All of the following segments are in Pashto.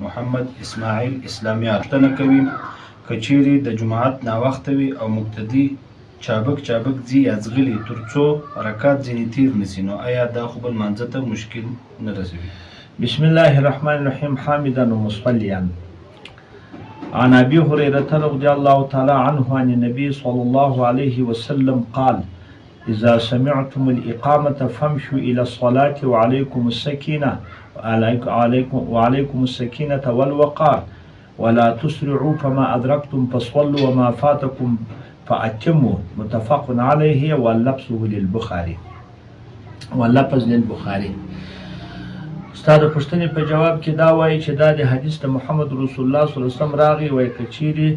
محمد اسماعیل اسلامیار پوښتنه کوي که چیرې د جماعت ناوخته وي او مقتدي چابک ځي یا ځغلي تر څو رکعت ځینې تیر نسي نو آیا دا خو به لمانځه ته مشکل نه رسوي؟ بسم الله الرحمن الرحيم حامدا ومصليا عن أبي هريرة رضي الله تعالى عنه عن النبي صلى الله عليه وسلم قال إذا سمعتم الإقامة فامشوا إلى الصلاة وعليكم السكينة وعليكم السكينة والوقار ولا تسرعوا فما أدركتم فصلوا وما فاتكم فأتموا متفق عليه واللفظ للبخاري. استاد پښتنې په جواب کې دا وایي چې دا د حدیث د محمد رسول الله صلی الله علیه وسلم راغی وایي که چیرې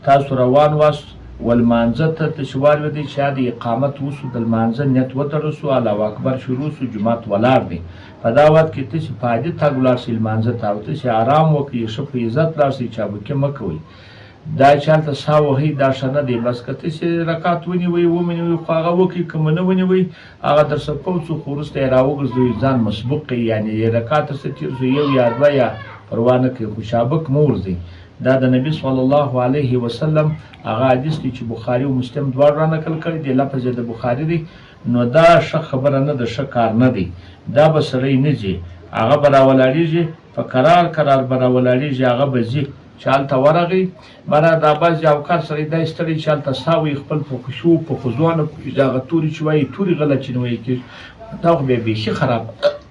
تاسو روان واست ولمانځه ته تشوار ودی چې د اقامت وسو د لمانځه نیت وترسو الله اکبر شروع سو جماعت ولاړ دی په دا وخت کې تاسو په عادي تګ ولاړ شئ لمانځه ته او تاسو آرام وکړئ ښه په عزت ولاړ شئ چابکي مه کوئ دا چالته سا وهي دا ښه نه دی بس که تاسو رکعت ونیوئ ومنیوئ خو هغه وکړئ که نه ونیوئ هغه در څخه پوڅو خو وروسته یې راوګرځوئ ځان مسبوق کړئ یعنې رکعت درڅخه تېر شو یو یا دوه یا پروا نه کوي خو شابک مه ورځئ دا د نبی صلی الله علیه وسلم هغه حدیث دی چې بخاري او مسلم دواړه را نقل کړی دی لفظ د بخاري دی نو دا ښه خبره نه ده ښه کار نه دی دا به سړی نه ځي هغه به راولاړېږي په قرار به راولاړېږي هغه به ځي چې هلته ورغی بره دا بعضې اوقات سړی دا ستړی چې هلته سا وایي خپل په خشوع په خضوعانه هغه توري چې وایي توري غله چې نه وایي کېږي دا خو بیا بیخي خراب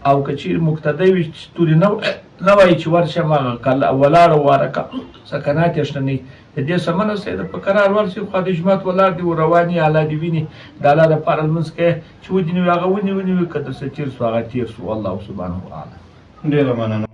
او که چیرې مقتدی وي چې توري نه وایي چې ورشم هغه ولاړ وارکه سکنات یې شته نه د دې څه منه سي په قرار ورسي خو د جومات ولاړ دي رواني الله دې ویني د الله دپاره لمونځ کوې چې ودې هغه ونیوي که درڅه تېر سو هغه تېر سو والله سبحانه وتعالی. ډېره مننه.